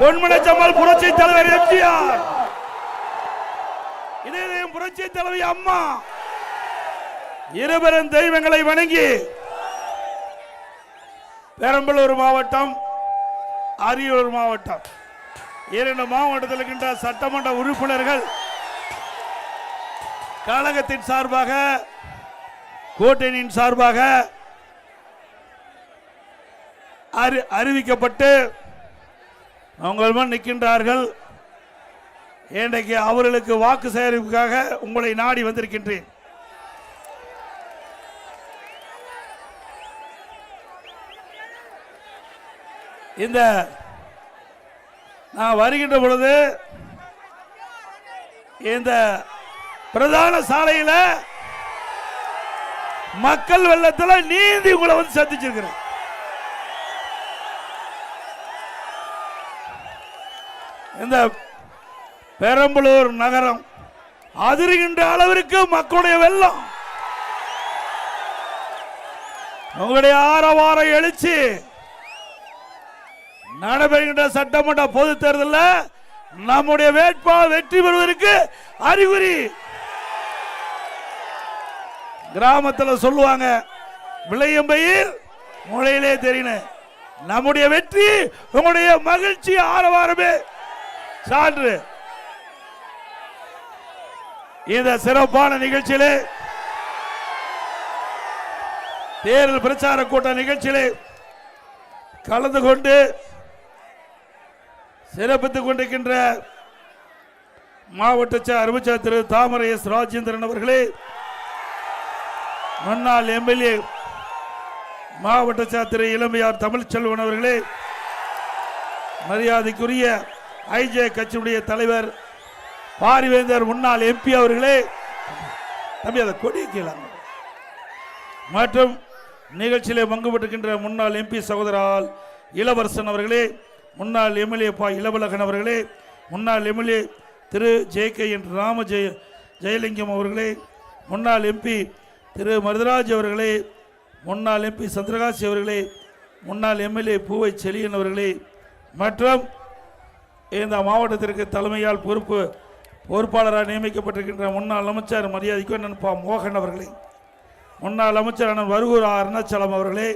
பொன்மன சம்மாள் புரட்சி தலைவர் எம்ஜிஆர், இதயம் புரட்சி தலைவி அம்மா, இருவரும் தெய்வங்களை வணங்கி பெரம்பலூர் மாவட்டம், அரியலூர் மாவட்டம், இரண்டு மாவட்டத்தில் இருக்கின்ற சட்டமன்ற உறுப்பினர்கள் கழகத்தின் சார்பாக, கூட்டணியின் சார்பாக அறிவிக்கப்பட்டு உங்கள் முன் நிற்கின்றார்கள். இன்றைக்கு அவர்களுக்கு வாக்கு சேகரிப்புக்காக உங்களை நாடி வந்திருக்கின்றேன். இந்த நான் வருகின்ற பொழுது இந்த பிரதான சாலையில் மக்கள் வெள்ளத்தில் நீந்தி உங்களை வந்து சந்திச்சிருக்கிறேன். இந்த பெரம்பலூர் நகரம் அதிர்கின்ற அளவிற்கு மக்களுடைய வெள்ளம், உங்களுடைய ஆரவார எழுச்சி நடைபெறுகின்ற சட்டமன்ற பொது தேர்தலில் நம்முடைய வேட்பாளர் வெற்றி பெறுவதற்கு அறிகுறி. கிராமத்தில் சொல்லுவாங்க, விளையும் பயிர் முளையிலே தெரியணும். நம்முடைய வெற்றி உங்களுடைய மகிழ்ச்சி ஆரவாரமே சான்று. இந்த சிறப்பான நிகழ்ச்சியிலே, தேர்தல் பிரச்சார கூட்ட நிகழ்ச்சியிலே கலந்து கொண்டு சிறப்பித்துக் கொண்டிருக்கின்ற மாவட்ட அமைச்சர் திரு தாமரை எஸ் ராஜேந்திரன் அவர்களே, முன்னாள் எம்எல்ஏ மாவட்ட திரு இளமையார் தமிழ்ச்செல்வன் அவர்களே, மரியாதைக்குரிய ஐஜே கட்சியுடைய தலைவர் பாரிவேந்தர் முன்னாள் எம்பி அவர்களே, தம்பி அதை கொடி கீழாங்க, மற்றும் நிகழ்ச்சியிலே பங்கு பெற்றிருக்கின்ற முன்னாள் எம்பி சகோதரால் இளவரசன் அவர்களே, முன்னாள் எம்எல்ஏ பா இளவலகன் அவர்களே, முன்னாள் எம்எல்ஏ திரு JK ராம ஜெயலிங்கம் அவர்களே, முன்னாள் எம்பி திரு மருதராஜ் அவர்களே, முன்னாள் எம்பி சந்திரகாசி அவர்களே, முன்னாள் எம்எல்ஏ பூவை செலியன் அவர்களே, மற்றும் இந்த மாவட்டத்திற்கு தலைமையால் பொறுப்பாளராக நியமிக்கப்பட்டிருக்கின்ற முன்னாள் அமைச்சர் மரியாதைக்கு நண்பா மோகன் அவர்களே, முன்னாள் அமைச்சர் அண்ணன் வருகூர் அருணாச்சலம் அவர்களே,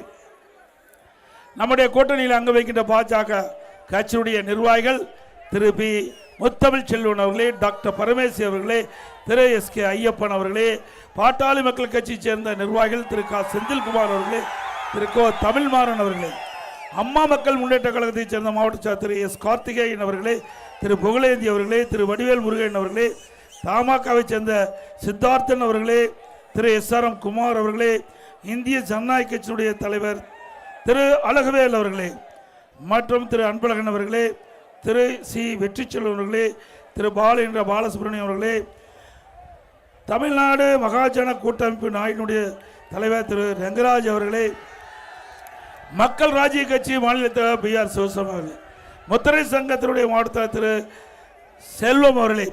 நம்முடைய கூட்டணியில் அங்கு வைக்கின்ற பாஜக கட்சியுடைய நிர்வாகிகள் திரு பி முத்தமிழ் செல்வன் அவர்களே, டாக்டர் பரமேசி அவர்களே, திரு SK ஐயப்பன் அவர்களே, பாட்டாளி மக்கள் கட்சியை சேர்ந்த நிர்வாகிகள் திரு க செந்தில்குமார் அவர்களே, திரு கோ தமிழ்மாறன் அவர்களே, அம்மா மக்கள் முன்னேற்ற கழகத்தைச் சேர்ந்த மாவட்ட திரு S கார்த்திகேயன் அவர்களே, திரு புகழேந்தி அவர்களே, திரு வடிவேல் முருகன் அவர்களே, தமாகவை சேர்ந்த சித்தார்த்தன் அவர்களே, திரு SRM குமார் அவர்களே, இந்திய ஜனநாயக கட்சியுடைய தலைவர் திரு அழகுவேல் அவர்களே, மற்றும் திரு அன்பழகன் அவர்களே, திரு சி வெற்றிச்செல்வன் அவர்களே, திரு பாலேந்திர பாலசுப்ரமணியம் அவர்களே, தமிழ்நாடு மகாஜன கூட்டமைப்பு நாயினுடைய தலைவர் திரு ரங்கராஜ் அவர்களே, மக்கள் ராஜ்ய கட்சி மாநில தலைவர் BR சிவசம் அவர்களே, முத்திரை சங்கத்தினுடைய மாவட்ட திரு செல்வம் அவர்களே,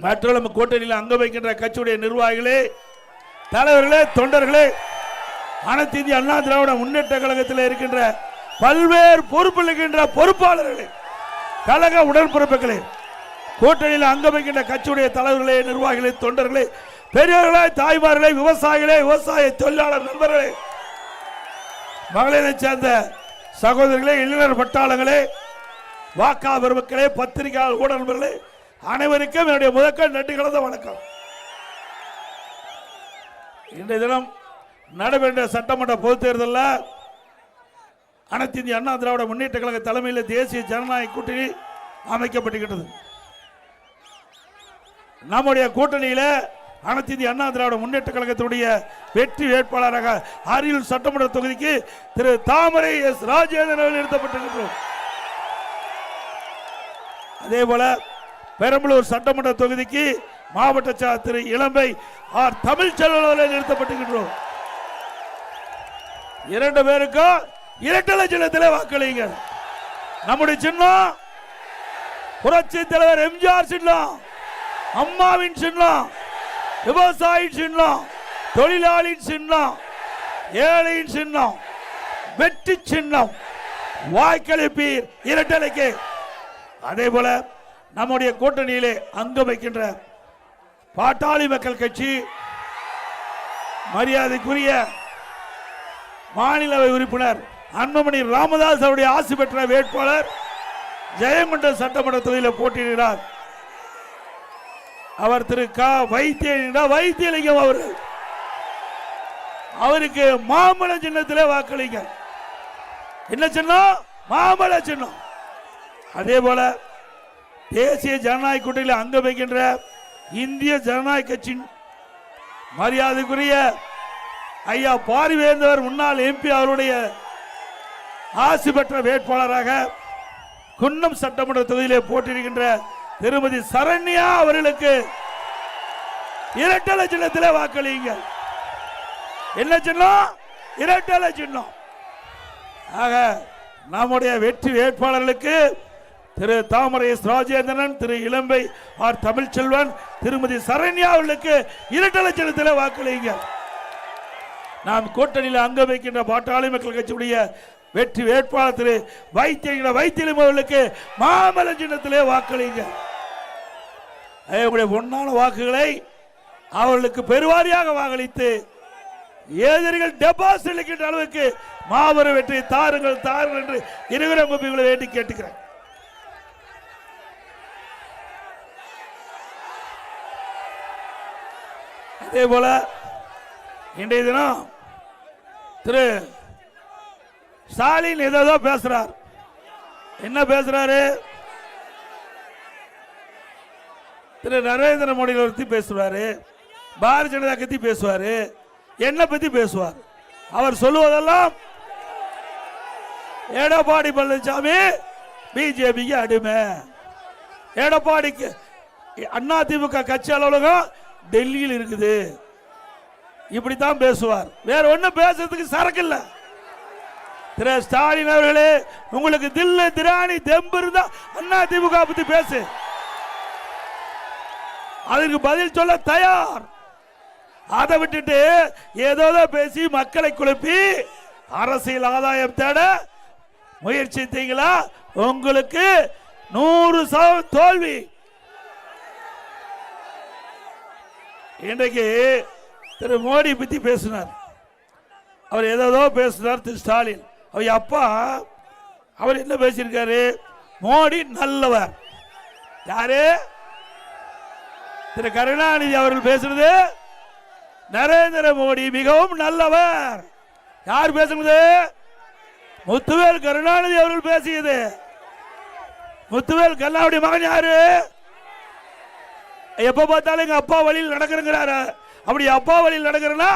மற்ற நம்ம கூட்டணியில் அங்க வைக்கின்ற கட்சியுடைய நிர்வாகிகளே, தலைவர்களே, தொண்டர்களே, அனைத்து இந்திய அண்ணா திராவிட முன்னேற்ற கழகத்தில் இருக்கின்ற பல்வேறு பொறுப்பில் இருக்கின்ற பொறுப்பாளர்களே, கழக உடன்பிறப்புகளே, கூட்டணியில் அங்க வைக்கின்ற கட்சியுடைய தலைவர்களே, நிர்வாகிகளே, தொண்டர்களே, பெரியவர்களே, தாய்மார்களே, விவசாயிகளே, விவசாய தொழிலாளர் நண்பர்களே, மகளிரை சேர்ந்த சகோதரர்களே, இளைஞர் பட்டாளங்களே, வாக்கா பெருமக்களே, பத்திரிகையாளர் ஊடக நண்பர்களே, அனைவருக்கும் என்னுடைய முதற்க நன்றி கலந்த வணக்கம். இன்றைய தினம் நடைபெற்ற சட்டமன்ற பொதுத் தேர்தலில் அனைத்து இந்திய அண்ணா திராவிட முன்னேற்ற கழக தலைமையில் தேசிய ஜனநாயக கூட்டணி அமைக்கப்பட்டிருக்கிறது. நம்முடைய கூட்டணியில் அனைத்து இந்திய அண்ணா திராவிட முன்னேற்ற கழகத்தினுடைய வெற்றி வேட்பாளராக அரியலூர் சட்டமன்ற தொகுதிக்கு திரு தாமரை எஸ் ராஜேந்திரன் நிறுத்தப்பட்டிருக்கிறோம். அதே போல பெரம்பலூர் சட்டமன்ற தொகுதிக்கு மாவட்ட திரு இளம்பை ஆர் தமிழ்ச்செல்வன் நிறுத்தப்பட்டிருக்கிறோம். இரண்டு பேருக்கும் இரட்டை சின்னத்தில் வாக்களிங்க. நம்முடைய சின்னம் புரட்சி தலைவர் எம்ஜிஆர் சின்னம், அம்மாவின் சின்னம், விவசாயி சின்னம், தொழிலாளி சின்னம், ஏழையின் சின்னம், வெற்றி சின்னம், வாக்களிப்பீர் இரட்டலைக்கு. அதே போல நம்முடைய கூட்டணியிலே அங்கம் வைக்கின்ற பாட்டாளி மக்கள் கட்சி மரியாதைக்குரிய மாநிலவை உறுப்பினர் அன்புமணி ராமதாஸ் அவருடைய ஆசி பெற்ற வேட்பாளர் ஜெயங்கொண்டம் சட்டமன்ற தொகுதியில் போட்டியிடுகிறார். அவர் திரு க வைத்தியலிங்கம் அவர்கள். அவருக்கு மாம்பழ சின்னத்திலே வாக்களிங்க. என்ன சின்னம்? மாம்பழ சின்னம். அதே போல தேசிய ஜனநாயக கூட்டணியில் அங்கம் வைக்கின்ற இந்திய ஜனநாயக கட்சியின் மரியாதைக்குரிய ஐயா பாரிவேந்தர் முன்னாள் எம்பி அவருடைய ஆசி பெற்ற வேட்பாளராக குன்னம் சட்டமன்ற தொகுதியிலே போட்டியிடுகின்ற திருமதி சரண்யா அவர்களுக்கு இரட்டலை சின்னத்திலே வாக்களிங்க. என்ன சின்னம்? இரட்டலை சின்னம். ஆக நம்முடைய வெற்றி வேட்பாளர்களுக்கு திரு தாமரை எஸ் ராஜேந்திரன், திரு இளம்பை ஆர் தமிழ்ச்செல்வன், திருமதி சரண்யா அவர்களுக்கு இரட்டலை சின்னத்திலே வாக்களிங்க. நாம் கூட்டணியில் அங்கம் வைக்கின்ற பாட்டாளி மக்கள் கட்சியுடைய வெற்றி வேட்பாளர் திரு வைத்தியலிங்கம் அவர்களுக்கு மாமல சின்னத்திலே வாக்களிங்க. அவர்களுடைய பொன்னான வாக்குகளை அவர்களுக்கு பெருவாரியாக வாக்களித்து எதிரிகள் டெபாசிட் அளிக்கின்ற அளவுக்கு மாபெரும் வெற்றி தாருங்கள் தாருங்கள் என்று இருவரும் உங்களை வேண்டி கேட்டுக்கிறேன். அதே போல இன்றைய தினம் திரு ஸ்டாலின் ஏதோ பேசுறார். என்ன பேசுறாரு? திரு நரேந்திர மோடி பத்தி பேசுவாரு, பாரதிய ஜனதா பத்தி பேசுவாரு, என்ன பத்தி பேசுவார். அவர் சொல்லுவதெல்லாம் எடப்பாடி பழனிசாமி பிஜேபிக்கு அடிமை, எடப்பாடிக்கு அதிமுக கட்சி அலுவலகம் டெல்லியில் இருக்குது, இப்படித்தான் பேசுவார். வேற ஒன்னும் பேசுறதுக்கு சரக்கு இல்ல. திரு ஸ்டாலின் அவர்களே, உங்களுக்கு தில்லு திராணி தெம்பு இருந்தா அதிமுக பத்தி பேசு, அதற்கு பதில் சொல்ல தயார். அதை விட்டுட்டு ஏதோ பேசி மக்களை குழப்பி அரசியல் ஆதாயம் தேட முயற்சித்தீங்களா? உங்களுக்கு 100% தோல்வி. இன்றைக்கு திரு மோடி பத்தி பேசினார். அவர் ஏதோ பேசினார் திரு ஸ்டாலின். அவர் அப்பா அவர் என்ன பேசியிருக்காரு? மோடி நல்லவர். யாரு? திரு கருணாநிதி அவர்கள் பேசுறது நரேந்திர மோடி மிகவும் நல்லவர். யார் பேசுறது? முத்துவேல் கருணாநிதி அவர்கள் பேசியது. முத்துவேல் கருணாநிதி மகன் யாரு? எப்ப பார்த்தாலும் எங்க அப்பா வழியில் நடக்கிறேங்கிறாரு. அப்படி அப்பா வழியில் நடக்கிறேன்னா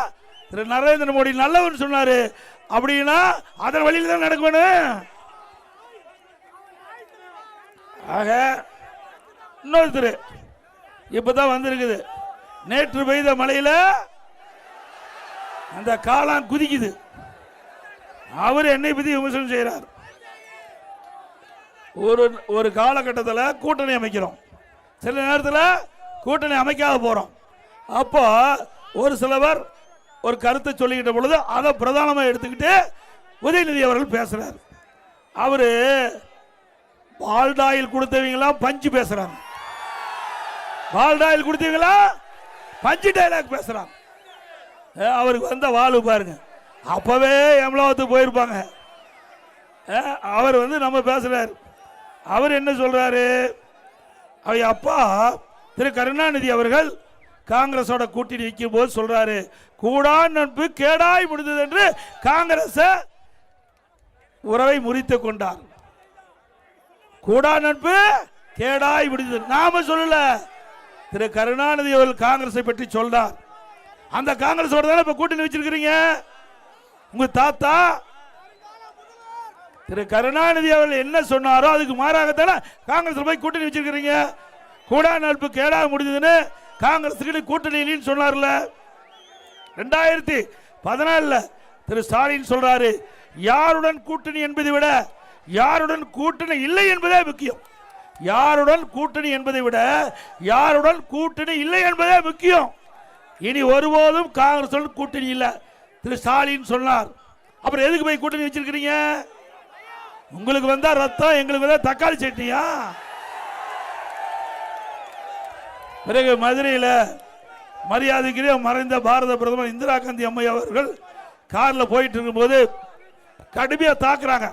திரு நரேந்திர மோடி நல்லவன் சொன்னாரு. அப்படின்னா அதன் வழியில் தான் நடக்கணும். ஆக இன்னொருத்தர் இப்பதான் வந்திருக்குது. நேற்று பெய்த மழையில அந்த காளான் குதிக்குது. அவர் என்னை பத்தி விமர்சனம் செய்யறார். ஒரு காலகட்டத்தில் கூட்டணி அமைக்கிறோம், சில நேரத்தில் கூட்டணி அமைக்காத போறோம். அப்போ ஒரு சிலவர் ஒரு கருத்தை சொல்லிக்கிட்ட பொழுது அதை பிரதானமாக எடுத்துக்கிட்டு உதயநிதி அவர்கள் பேசுறார். அவரு பால்டாயில் கொடுத்தவங்களாம் பஞ்சு பேசுறாங்க, பால்டாயில் கொடுத்தவங்களா பஞ்சு டைலாக் பேசுறாங்க. அவருக்கு வந்த வாழ்வு பாருங்க, அப்பவே எம்லாவத்துக்கு போயிருப்பாங்க. அவர் நம்ம பேசுறாரு. அவர் என்ன சொல்றாரு? அவர் அப்பா திரு கருணாநிதி அவர்கள் காங்கிரஸோட கூட்டணி வைக்கும் போது சொல்றாரு, கூடா நட்பு கேடாய் முடிந்தது என்று காங்கிரஸ் உறவை முறித்துக் கொண்டார். கூடா நட்பு கேடாய் முடிந்தது நாம சொல்லல, திரு கருணாநிதி அவர்கள் காங்கிரஸை பற்றி சொல்றார். அந்த காங்கிரஸோட தானே இப்ப கூட்டணி வச்சிருக்கிறீங்க. உங்க தாத்தா திரு கருணாநிதி அவர்கள் என்ன சொன்னாரோ அதுக்கு மாறாகத்தானே காங்கிரஸ் போய் கூட்டணி வச்சிருக்கிறீங்க. கூடா நட்பு கேடா முடிஞ்சதுன்னு காங்கிரஸ் கூட்டணி சொன்னார்ல. 2014 திரு ஸ்டாலின் சொல்றாரு, யாருடன் கூட்டணி என்பதை விட யாருடன் கூட்டணி இல்லை என்பதே முக்கியம். யாருடன் கூட்டணி என்பதை விட யாருடன் கூட்டணி இல்லை என்பதே முக்கியம். இனி ஒருபோதும் காங்கிரஸ் கூட்டணி இல்ல திரு ஸ்டாலின் சொன்னார். அப்புறம் எதுக்கு போய் கூட்டணி வச்சிருக்கீங்க? உங்களுக்கு வந்தா ரத்தம், எங்களுக்கு வந்தா தக்காளி சட்னியா? பிறகு மதுரையில் மரியாதைக்குரிய மறைந்த பாரத பிரதமர் இந்திரா காந்தி அம்மை அவர்கள் காரில் போயிட்டு இருக்கும்போது கடுமையா தாக்குறாங்க.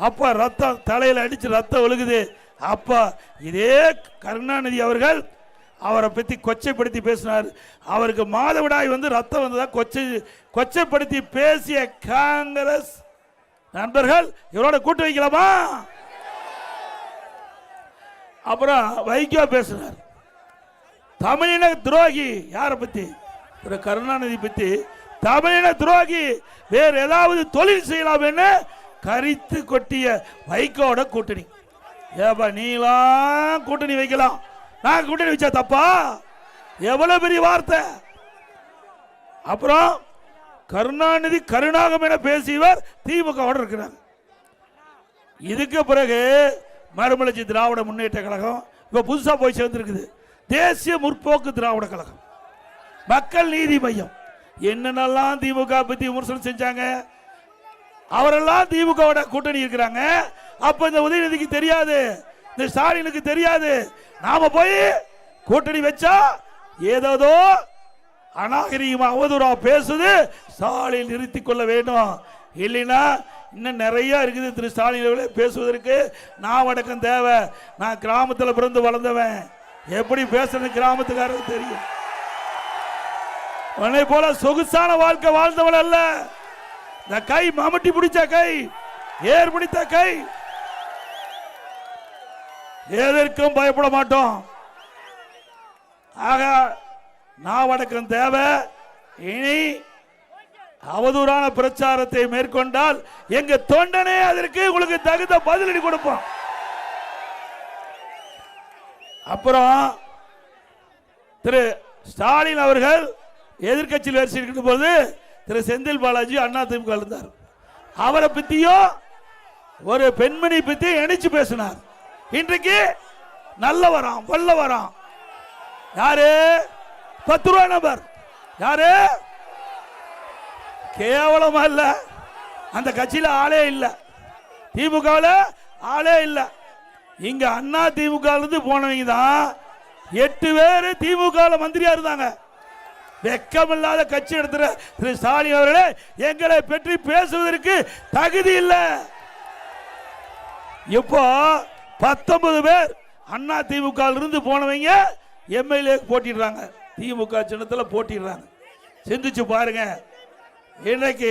அப்ப ரத்தம் தலையில அடிச்சு ரத்தம் ஒழுகுது. அப்ப இதே கருணாநிதி அவர்கள் அவரை பத்தி கொச்சைப்படுத்தி பேசினார். அவருக்கு மாதவிடாய் வந்து ரத்தம் வந்ததா கொச்சைப்படுத்தி பேசிய காங்கிரஸ் நண்பர்கள் இவரோட கூட்டு வைக்கலாமா? அப்புறம் வைகோ பேசினார். தமிழின துரோகி யாரை பத்தி? திரு கருணாநிதி பத்தி. தமிழின துரோகி, வேற ஏதாவது தொழில் செய்யலாம் என்று கரித்து கொட்டிய வைகோட கூட்டணி. ஏப்பா நீலாம் கூட்டணி வைக்கலாம், நான் கூட்டணி வச்சா தப்பா? எவ்வளவு பெரிய வார்த்தை! அப்புறம் கருணாநிதி கருணாகம் என பேசியவர் திமுகவோட இருக்கிறார். இதுக்கு பிறகு மறுமலர்ச்சி திராவிட முன்னேற்ற கழகம் இப்ப புதுசா போய் சேர்ந்திருக்குது. தேசிய முற்போக்கு திராவிட கழகம், மக்கள் நீதி மையம். என்னென்னலாம் திமுக பத்தி விமர்சனம் செஞ்சாங்க, அவரெல்லாம் திமுக கூட்டணி இருக்கிறாங்க. அப்ப இந்த உதயநிதிக்கு தெரியாது, இந்த ஸ்டாலினுக்கு தெரியாது. நாம போய் கூட்டணி வச்சா ஏதோ அநாகரிகமா அவதூறா பேசுது, ஸ்டாலின் நிறுத்திக் கொள்ள வேண்டும். இல்லைன்னா இன்னும் நிறைய இருக்குது திரு ஸ்டாலின் பேசுவதற்கு. நான் வடக்கம் தேவை. நான் கிராமத்தில் பிறந்து வளர்ந்தவன், எப்படி பேசுறது கிராமத்துக்காரருக்கு தெரியும். உன்னை போல சொகுசான வாழ்க்கை வாழ்ந்தவன் அல்ல. இந்த கை மம்முட்டி பிடிச்ச கை, ஏர் பிடித்த கை. எதற்கும் பயப்பட மாட்டோம். ஆக நாவடக்கம் தேவை. இனி அவதூறான பிரச்சாரத்தை மேற்கொண்டால் எங்க தொண்டனே அதற்கு உங்களுக்கு தகுந்த பதிலடி கொடுப்போம். அப்புறம் திரு ஸ்டாலின் அவர்கள் எதிர்கட்சியில் வரிசை இருக்கின்ற போது திரு செந்தில் பாலாஜி அண்ணா திமுக இருந்தார். அவரை பத்தியும் ஒரு பெண்மணி பத்தி இணைச்சு பேசினார். இன்றைக்கு நல்ல வரான் வல்ல வரான். யாரு? 10 ரூபாய் நபர். யாரு? கேவலமா இல்ல, அந்த கட்சியில ஆளே இல்ல, திமுகவில் ஆளே இல்ல. இங்க அண்ணா திமுக இருந்து போனவங்க தான் 8 பேர் திமுக மந்திரியா இருந்தாங்க. வெக்கமில்லாத கட்சி எடுத்துற திரு ஸ்டாலின் அவர்களே, எங்களை பற்றி பேசுவதற்கு தகுதி இல்லை. இப்போ 19 பேர் அண்ணா திமுக இருந்து போனவங்க எம்எல்ஏ போட்டிடுறாங்க, திமுக சின்னத்தில் போட்டிடுறாங்க. சிந்திச்சு பாருங்க. இன்னைக்கு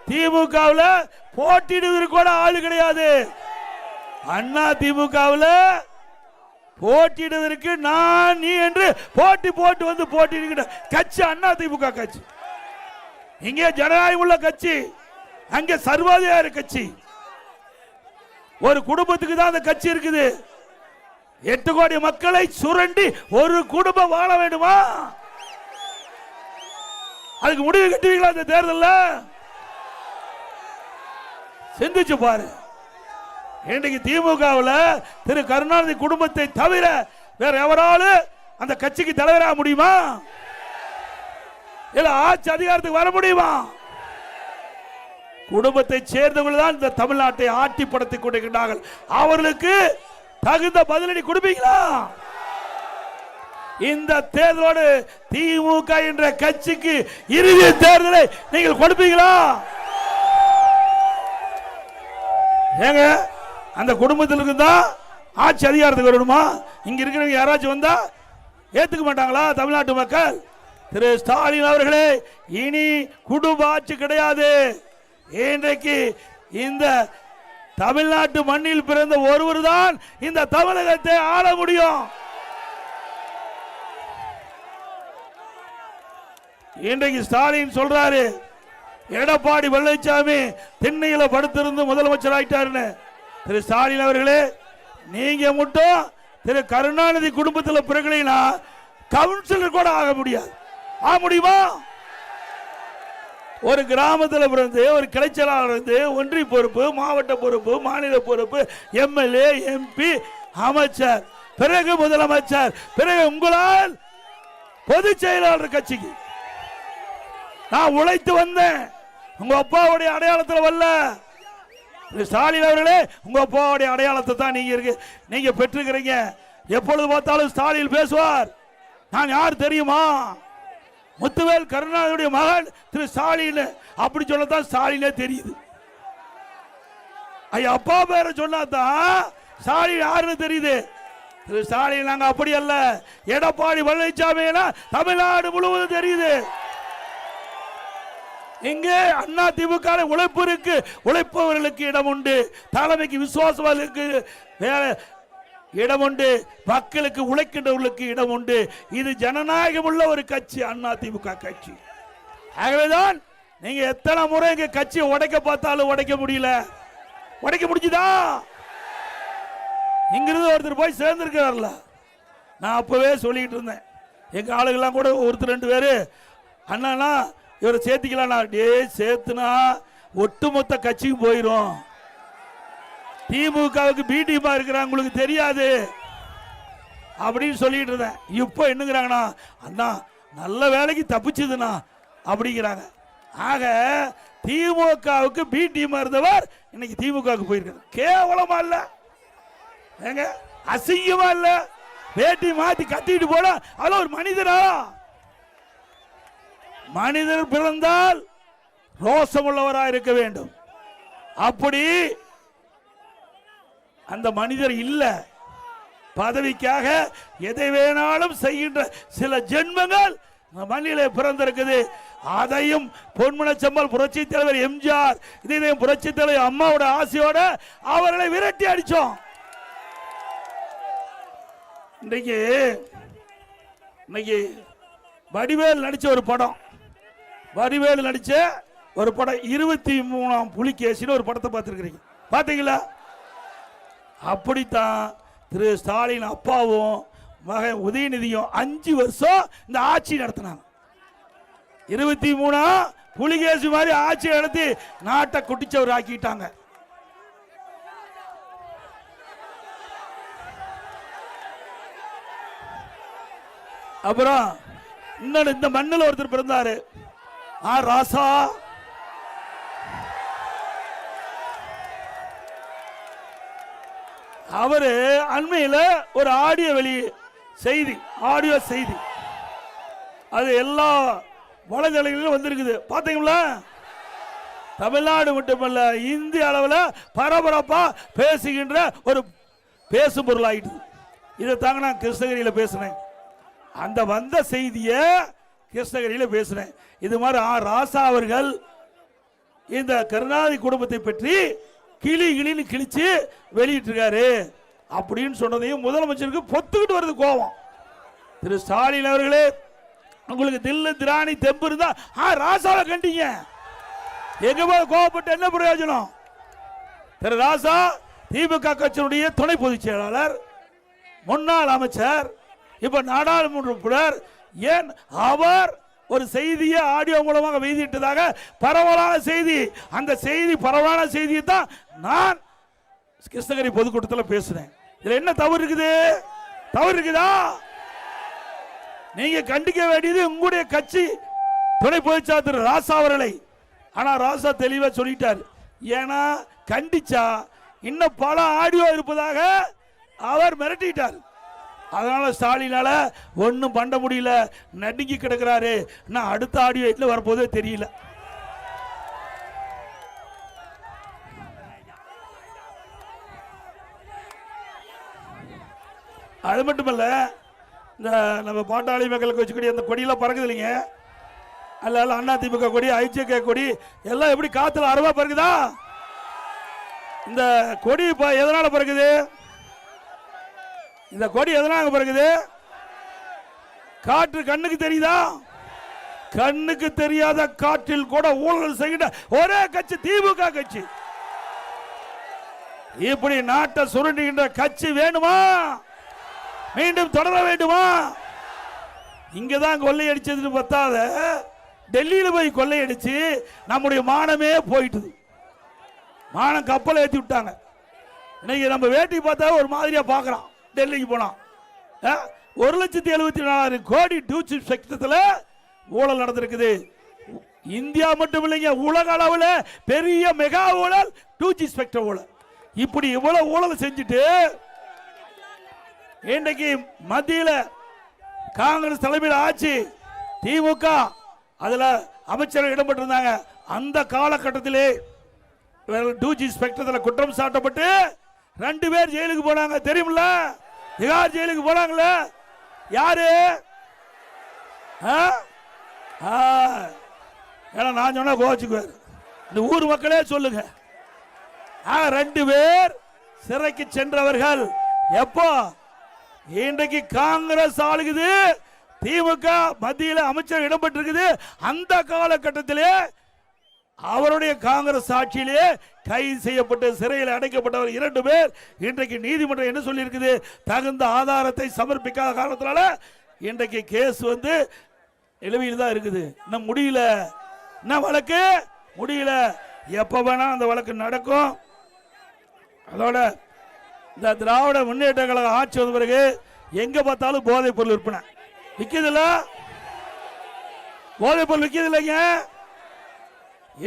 திமுகவில் போட்டிடுவதற்கு கூட ஆளு கிடையாது. அண்ணா திமுகவில் போட்டிடுவதற்கு நான் நீ என்று போட்டு வந்து போட்டிடுகிற கட்சி அண்ணா திமுக கட்சி. இங்கே ஜனநாயகம் உள்ள கட்சி, அங்கே சர்வாதிகார கட்சி. ஒரு குடும்பத்துக்கு தான் அந்த கட்சி இருக்குது. 8 கோடி மக்களை சுரண்டி ஒரு குடும்பம் வாழ வேண்டுமா? அதுக்கு முடிவு கட்டுவீங்களா இந்த தேர்தலில்? சிந்திச்சு பாரு. இன்றைக்கு திமுகவில் திரு கருணாநிதி குடும்பத்தை தவிர வேற எவராலும் அந்த கட்சிக்கு தலைவராக முடியுமா? இல்ல ஆட்சி அதிகாரத்துக்கு வர முடியுமா? குடும்பத்தை சேர்ந்தவர்கள் தான் இந்த தமிழ்நாட்டை ஆட்டி படுத்திக் கொண்டிருக்கிறார்கள். அவர்களுக்கு தகுந்த பதிலடி கொடுப்பீங்களா? இந்த தேர்தலோடு திமுக என்ற கட்சிக்கு இறுதி தேர்தலை நீங்கள் கொடுப்பீங்களா? ஏங்க, அந்த குடும்பத்தில் இருந்தா ஆட்சி அதிகாரத்துக்கு வரணுமா? இங்க இருக்கிறவங்க யாராச்சும் வந்தா ஏத்துக்க மாட்டாங்களா தமிழ்நாட்டு மக்கள்? திரு ஸ்டாலின் அவர்களே, இனி குடும்ப ஆட்சி கிடையாது. இன்றைக்கு இந்த தமிழ்நாட்டு மண்ணில் பிறந்த ஒருவர் தான் இந்த தமிழகத்தை ஆள முடியும். இன்றைக்கு ஸ்டாலின் சொல்றாரு, எடப்பாடி பழனிசாமி திண்ணையில படுத்திருந்து முதலமைச்சர் ஆயிட்டாருன்னு. திரு ஸ்டாலின் அவர்களே, நீங்க மட்டும் திரு கருணாநிதி குடும்பத்தில் பிறகுனா கவுன்சிலர் கூட ஆக முடியாது. ஆக முடியுமா? ஒரு கிராமத்தில் பிறந்து ஒரு கிளைச்சலாளர் இருந்து ஒன்றிய பொறுப்பு, மாவட்ட பொறுப்பு, மாநில பொறுப்பு, எம்எல்ஏ, எம்பி, அமைச்சர், பிறகு முதலமைச்சர், பிறகு உங்களால் பொதுச் செயலாளர் கட்சிக்கு நான் உழைத்து வந்தேன். உங்க அப்பாவுடைய அடையாளத்தில் வரல. ஸ்டாலின் அவர்களே, உங்க அப்பாவுடைய அடையாளத்தை தான் நீங்க பெற்றுக்கிறீங்க. எப்பொழுது பார்த்தாலும் ஸ்டாலின் பேசுவார். நான் யார் தெரியுமா? முத்துவேல் கருணாநிதியுடைய மகன் திரு ஸ்டாலின். அப்படி சொல்லத்தான் ஸ்டாலினே தெரியுது. ஐயா அப்பா பேரை சொன்னாதான் ஸ்டாலின் யாருன்னு தெரியுது. திரு ஸ்டாலின் நாங்க அப்படி அல்ல. எடப்பாடி பழனிசாமி தமிழ்நாடு முழுவதும் தெரியுது. இங்கே அண்ணா திமுக உழைப்பு இருக்கு. உழைப்பவர்களுக்கு இடம் உண்டு. தலைமைக்கு விசுவாசங்களுக்கு இடம் உண்டு. மக்களுக்கு உழைக்கின்றவர்களுக்கு இடம் உண்டு. இது ஜனநாயகம் உள்ள ஒரு கட்சி அண்ணா திமுக கட்சி. ஆகவேதான் நீங்க எத்தனை முறை இங்க கட்சியை உடைக்க பார்த்தாலும் உடைக்க முடியல. உடைக்க முடிஞ்சுதா? இங்கிருந்து ஒருத்தர் போய் சேர்ந்திருக்கிறார்ல. நான் அப்பவே சொல்லிட்டு இருந்தேன். எங்க ஆளுகள்லாம் கூட ஒருத்தர் ரெண்டு பேரு அண்ணா இவரை சேர்த்துக்கலாம். டே சேர்த்துனா ஒட்டுமொத்த கட்சியும் போயிடும். திமுகவுக்கு பி டீமா இருக்கிறாங்க, உங்களுக்கு தெரியாது அப்படின்னு சொல்லிட்டு இருந்தேன். இப்போ என்னங்கிறாங்கண்ணா, அண்ணா நல்ல வேலைக்கு தப்பிச்சுதுண்ணா அப்படிங்கிறாங்க. ஆக திமுகவுக்கு பி டீமா இருந்தவர் இன்னைக்கு திமுகவுக்கு போயிருக்காரு. கேவலமா இல்ல? ஏங்க அசிங்கமா இல்ல? வேட்டி மாத்தி கட்டிட்டு போட அது ஒரு மனிதரா? மனிதர் பிறந்தால் ரோசமுள்ளவராக இருக்க வேண்டும். அப்படி அந்த மனிதர் இல்ல. பதவிக்காக எதை வேணாலும் செய்கின்ற சில ஜென்மங்கள் மண்ணிலே பிறந்திருக்குது. அதையும் பொன்மனச்செம்மல் புரட்சி தலைவர் எம்ஜிஆர், இதையும் புரட்சி தலைவர் அம்மாவோட ஆசையோட அவர்களை விரட்டி அடிச்சோம். இன்னைக்கு வடிவேல் நடிச்ச ஒரு படம், வடிவேல் நடிச்ச ஒரு படம் 23ஆம் புலிகேசின்னு ஒரு படத்தை பார்த்துருக்கிறீங்க. பார்த்தீங்களா? அப்படித்தான் திரு ஸ்டாலின் அப்பாவும் மகன் உதயநிதியும் 5 வருஷம் இந்த ஆட்சி நடத்தினாங்க. 23ஆம் புலிகேசி மாதிரி ஆட்சி நடத்தி நாட்டை குட்டிச்சவர் ஆக்கிட்டாங்க. அப்புறம் இன்னொரு இந்த மண்ணில் ஒருத்தர் பிறந்தாரு, ராசா. அவரு அண்மையில் ஒரு ஆடியோ செய்தி அது எல்லா வலைதளங்களிலும் வந்திருக்குது. பாத்தீங்களா? தமிழ்நாடு மட்டுமல்ல, இந்திய அளவில் பரபரப்பா பேசுகின்ற ஒரு பேசும் பொருள் ஆயிடுது. இதை தாங்க நான் கிருஷ்ணகிரியில் பேசினேன். அந்த வந்த செய்தியை கிருஷ்ணகிரியில் பேசினேன். இது மாதிரி ராசா அவர்கள் இந்த கருணாநிதி குடும்பத்தை பற்றி கிளின்னு கிழிச்சு வெளியிட்டிருக்காரு அப்படின்னு சொன்னதையும் முதலமைச்சருக்கு பொத்துக்கிட்டு வருது கோபம். திரு ஸ்டாலின் அவர்களே, உங்களுக்கு தில்லு திராணி தெம்பு இருந்தா ராசாவை கண்டீங்க. எங்க போய் கோபப்பட்டு என்ன பிரயோஜனம்? திரு ராசா திமுக கட்சியினுடைய துணை பொதுச் செயலாளர், முன்னாள் அமைச்சர், இப்ப நாடாளுமன்ற உறுப்பினர். ஏன் அவர் ஒரு செய்தியை ஆடியோ மூலமாக வெளியிட்டதாக பரவலான செய்தி, அந்த செய்தி பரவலான செய்தியை தான் நான் கிருஷ்ணகிரி பொதுக்கூட்டத்தில் பேசுறேன். இதுல என்ன தவறு இருக்குது? தவறு இருக்குதா? நீங்க கண்டிக்க வேண்டியது உங்களுடைய கட்சி துணை பொதுச்செயலாளர் திரு ராசா அவர்களை. ஆனா ராசா தெளிவா சொல்லிட்டார். ஏன்னா கண்டிச்சா இன்னும் பல ஆடியோ இருப்பதாக அவர் மிரட்டிட்டார். அதனால ஸ்டாலினால ஒன்னும் பண்ண முடியல, நடுங்கி கிடக்கிறாரு. நான் அடுத்த ஆடியோ எட்ல வரப்போதே தெரியல. அது மட்டுமல்ல, இந்த நம்ம பாட்டாளி மக்களுக்கு வச்சுக்கூடிய அந்த கொடியெல்லாம் பறக்குது இல்லைங்க, அல்ல அண்ணா திமுக கொடி, ஐஜேகே கொடி எல்லாம் எப்படி காத்துல அருவா பறக்குதா? இந்த கொடி எதனால பறக்குது? இந்த கொடி எதனால பறக்குது? காற்று கண்ணுக்கு தெரியுதா? கண்ணுக்கு தெரியாத காற்றில் கூட ஊழல் செய்கின்ற ஒரே கட்சி திமுக கட்சி. இப்படி நாட்டை சுருண்டுகின்ற கட்சி வேணுமா? மீண்டும் தொடர வேண்டுமா? இங்கதான் கொள்ளையடிச்சது பத்தாத, டெல்லியில போய் கொள்ளையடிச்சு நம்முடைய மானமே போயிட்டு, மானம் கப்பலை ஏற்றி விட்டாங்க. இன்னைக்கு நம்ம வேட்டி பார்த்தா ஒரு மாதிரியா பார்க்கறான். டெல்லிக்கு போனான், 1,74,000 கோடி டியூட்டி செக்டத்தில் ஊழல் நடந்திருக்குது. இந்தியா மட்டும் இல்லைங்க, உலக அளவில் பெரிய மெகா ஊழல் டூஜி ஸ்பெக்டர் ஊழல். இப்படி இவ்வளவு ஊழல் செஞ்சுட்டு இன்றைக்கு மத்தியில் காங்கிரஸ் தலைமையில் ஆட்சி, திமுக அதுல அமைச்சர்கள் இடம்பெற்றிருந்தாங்க. அந்த காலகட்டத்திலே டூஜி ஸ்பெக்டர் குற்றம் சாட்டப்பட்டு 2 பேர் ஜெயிலுக்கு போனாங்க. தெரியுமில்ல? திகார் ஜெயிலுக்கு போனாங்களே. யாரு? ஏன்னா நான் சொன்னா கோச்சுக்குவார். இந்த ஊர் மக்களே சொல்லுங்க. 2 பேர் சிறைக்கு சென்றவர்கள். எப்போ? இன்றைக்கு காங்கிரஸ் ஆளுகுது, திமுக மத்தியில் அமைச்சர் இடம்பெற்றிருக்குது. அந்த காலகட்டத்திலே அவருடைய காங்கிரஸ் ஆட்சியிலே கைது செய்யப்பட்டு சிறையில் அடைக்கப்பட்டவர் 2 பேர். இன்றைக்கு நீதிமன்றம் என்ன சொல்லி இருக்குது? தகுந்த ஆதாரத்தை சமர்ப்பிக்காத காரணத்தினால இன்றைக்கு கேஸ் நிலுவையில் தான் இருக்குது. இன்னும் முடியல. என்ன வழக்கு? முடியல. எப்ப வேணா அந்த வழக்கு நடக்கும். அதோட இந்த திராவிட முன்னேற்ற கழக ஆட்சி வந்த பிறகு எங்க பார்த்தாலும் போதைப் பொருள் விற்பனை விற்கிதில்ல. போதைப் பொருள் விற்கிது இல்லைங்க.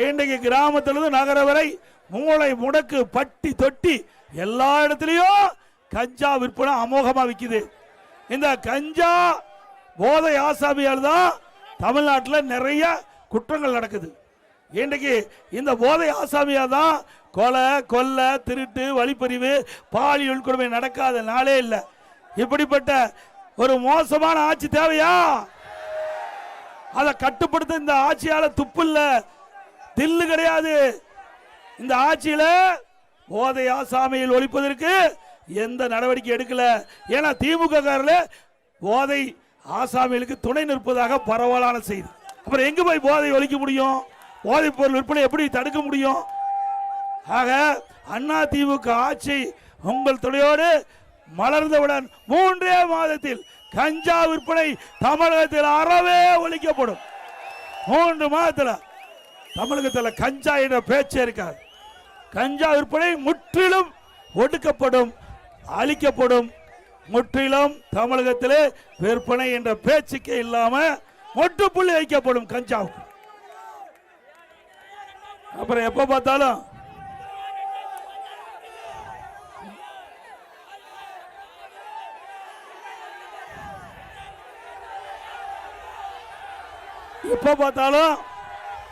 இன்றைக்கு கிராமத்திலிருந்து நகர வரை மூளை முடக்கு பட்டி தொட்டி எல்லா இடத்துலையும் கஞ்சா விற்பனை அமோகமா விற்குது. இந்த கஞ்சா போதை ஆசாமியால் தான் தமிழ்நாட்டில் நிறைய குற்றங்கள் நடக்குது. இன்றைக்கு இந்த போதை ஆசாமியால் தான் கொலை, கொள்ளை, திருட்டு, வழிப்பறிவு, பாலியல் கொடுமை நடக்காத நாளே இல்லை. இப்படிப்பட்ட ஒரு மோசமான ஆட்சி தேவையா? அதை கட்டுப்படுத்த இந்த ஆட்சியால துப்பு இல்ல, தில்லு கிடையாது. இந்த ஆட்சியில போதை ஆசாமியில் ஒழிப்பதற்கு எந்த நடவடிக்கை எடுக்கல. ஏன்னா திமுக காரர்கள் போதை ஆசாமிகளுக்கு துணை நிற்பதாக பரவலான செய்தி. அப்புறம் எங்க போய் போதை ஒழிக்க முடியும்? போதைப் பொருள் விற்பனை எப்படி தடுக்க முடியும்? ஆக அண்ணா திமுக ஆட்சி உங்கள் துணையோடு மலர்ந்தவுடன் 3 மாதத்தில் கஞ்சா விற்பனை தமிழகத்தில் அறவே ஒழிக்கப்படும். 3 மாதத்தில் தமிழகத்தில் கஞ்சா என்ற பேச்சே இருக்காது. கஞ்சா விற்பனை முற்றிலும் ஒடுக்கப்படும், அழிக்கப்படும். முற்றிலும் தமிழகத்தில் விற்பனை என்ற பேச்சுக்கே இல்லாம முற்றுப்புள்ளி வைக்கப்படும் கஞ்சாவுக்கு. அப்புறம் எப்ப பார்த்தாலும்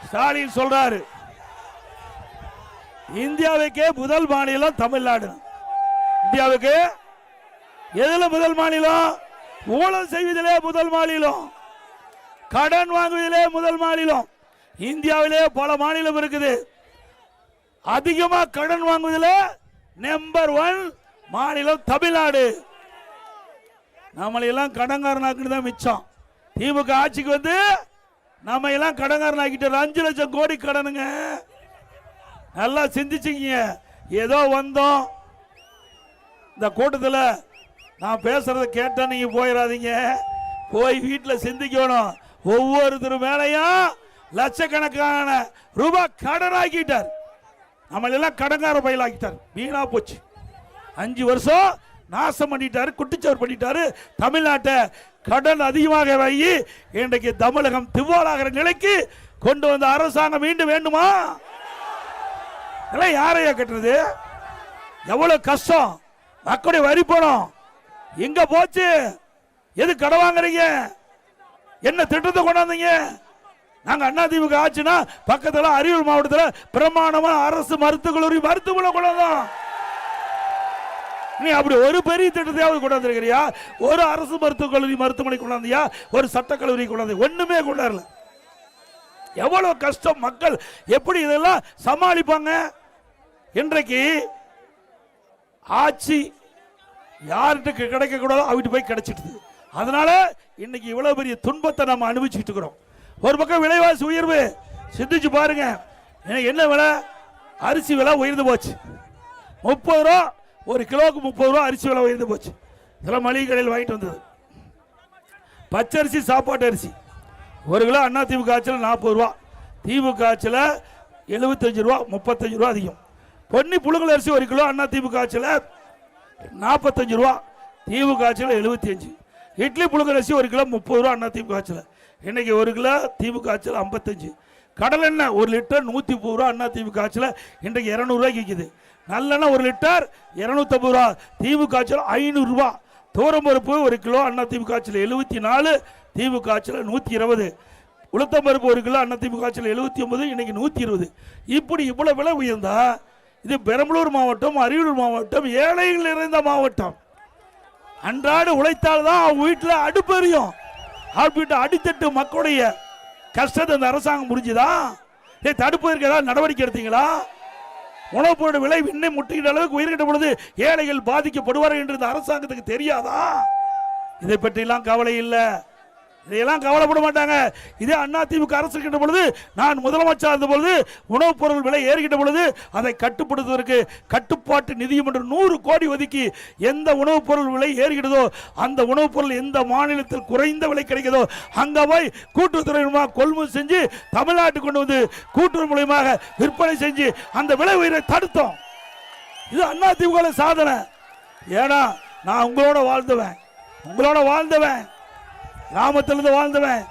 ஸ்டாலின் சொல்றாரு இந்தியாவுக்கே முதல் மாநிலம் தமிழ்நாடு. இந்தியாவுக்கு எதுல முதல் மாநிலம்? ஊழல் செய்வதிலே முதல் மாநிலம், கடன் வாங்குவதிலே முதல் மாநிலம். இந்தியாவிலே பல மாநிலம் இருக்குது. அதிகமா கடன் வாங்குவதிலே நம்பர் 1 மாநிலம் தமிழ்நாடு. நம்மளையெல்லாம் கடன்காரனாக்குன்னு தான் மிச்சம். திமுக ஆட்சிக்கு நம்ம எல்லாம் கடன்காரனாக்கிட்டு 5 லட்சம் கோடி கடனுங்க. நல்லா சிந்திச்சுங்க. ஏதோ வந்தோம். இந்த கூட்டத்தில் நான் பேசுறத கேட்டா நீங்க போயிடாதீங்க. போய் வீட்டில் சிந்திக்கணும். ஒவ்வொருத்தரும் மேலையும் லட்சக்கணக்கான ரூபாய் கடனாக்கிட்டார். நம்மள எல்லாம் கடன்கார பயிலாக்கிட்டார். வீணா போச்சு. 5 வருஷம் நாசம் பண்ணிட்டாரு, குட்டிச்சவர் பண்ணிட்டாரு. தமிழ்நாட்டை கடன் அதிகமாக வாங்கி இன்றைக்கு தமிழகம் திவாலாகிற நிலைக்கு கொண்டு வந்த அரசாங்கம் மீண்டும் வேண்டுமா? யாரையா கட்டுறது? எவ்வளவு கஷ்டம். மக்களுடைய வரி பணம் எங்க போச்சு? எது கடன் வாங்குறீங்க? என்ன திட்டத்தை கொண்டாந்தீங்க? நாங்க அண்ணா திமுக ஆச்சுன்னா பக்கத்துல அரியலூர் மாவட்டத்தில் பிரமாணமா அரசு மருத்துவக் கல்லூரி மருத்துவமனை கொண்டாந்தோம். நீ அப்படி ஒரு பெரிய திட்டத்தையாவது கொண்டாந்துருக்கிறியா? ஒரு அரசு மருத்துவக் கல்லூரி மருத்துவமனை கொண்டாந்தியா? ஒரு சட்டக்கல்லூரி கொண்டாந்து? ஒண்ணுமே கொண்டாடல. எவ்வளவு கஷ்டம். மக்கள் எப்படி இதெல்லாம் சமாளிப்பாங்க? இன்றைக்கு ஆட்சி யார்கிட்ட கிடைக்க கூடாதோ அவட்டு போய் கிடைச்சிட்டு. அதனால இன்னைக்கு இவ்வளவு பெரிய துன்பத்தை நம்ம அனுபவிச்சுட்டு இருக்கிறோம். ஒரு பக்கம் விலைவாசி உயர்வு. சிந்திச்சு பாருங்க. என்ன விலை? அரிசி விலை உயர்ந்து போச்சு. 30 ரூபா ஒரு கிலோவுக்கு. 30 ரூபா அரிசி விலை உயர்ந்து போச்சு. இதெல்லாம் மளிகை கடையில் வாங்கிட்டு வந்தது. பச்சரிசி, சாப்பாட்டு அரிசி 1 கிலோ அண்ணா திமுக ஆட்சியில் 40 ரூபா, திமுக ஆட்சியில் 75 ரூபா, 35 ரூபா அதிகம். பொன்னி புழுங்கல் அரிசி 1 கிலோ அண்ணா திமுக ஆட்சியில் 45 ரூபா, திமுக ஆட்சியில் 75. இட்லி புழுங்கல் அரிசி 1 கிலோ 30 ரூபா அண்ணா திமுக ஆட்சியில். இன்னைக்கு 1 கிலோ திமுக ஆட்சியில் 55. கடலெண்ணெய் 1 லிட்டர் 130 ரூபா அண்ணா திமுக ஆட்சியில் இன்றைக்கு 200 ரூபாய்க்கு விற்கிது. நல்லெண்ணெய் 1 லிட்டர் 250 ரூபா திமுக ஆட்சியில் 500 ரூபா. துவரம்பருப்பு 1 கிலோ அண்ணா திமுக ஆட்சியில் 74, திமுக ஆட்சியில் 120. உளுத்தம்பருப்பு 1 கிலோ அண்ணா திமுக ஆட்சியில் 79, இன்னைக்கு 120. இப்படி இவ்வளவு விலை உயர்ந்தா இது பெரம்பலூர் மாவட்டம், அரியலூர் மாவட்டம் ஏழைகள் நிறைந்த மாவட்டம். அன்றாடு உழைத்தால்தான் அவங்க வீட்டில் அடுப்பெரியும். அப்படின்ட்டு அடித்தட்டு மக்களுடைய கஷ்டத்தை இந்த அரசாங்கம் புரிஞ்சுதா? தடுப்பதற்கு ஏதாவது நடவடிக்கை எடுத்தீங்களா? உணவுப் பொருள் விலை இன்னும் முட்டுகின்ற அளவுக்கு உயர்கின்ற பொழுது ஏழைகள் பாதிக்கப்படுவார்கள் என்று இந்த அரசாங்கத்துக்கு தெரியாதா? இதை பற்றியெல்லாம் கவலை இல்லை, இதையெல்லாம் கவலைப்பட மாட்டாங்க. இதே அண்ணா திமுக அரசு இருக்கின்ற பொழுது, நான் முதலமைச்சர் இருந்த பொழுது உணவுப் பொருள் விலை ஏறுகின்ற பொழுது அதை கட்டுப்படுத்துவதற்கு கட்டுப்பாட்டு நிதியம் என்று 100 கோடி ஒதுக்கி எந்த உணவுப் பொருள் விலை ஏறுகிறதோ அந்த உணவுப் பொருள் எந்த மாநிலத்தில் குறைந்த விலை கிடைக்கிறதோ அங்கே போய் கூட்டுறவுத்துறை மூலமாக கொள்முதல் செஞ்சு தமிழ்நாட்டுக்கு கொண்டு வந்து கூட்டுறவு மூலமாக விற்பனை செஞ்சு அந்த விலை உயரை தடுத்தோம். இது அண்ணா திமுக சாதனை. ஏன்னா நான் உங்களோட வாழ்ந்தவன், கிராமத்திலிருந்து வாழ்ந்தவன்,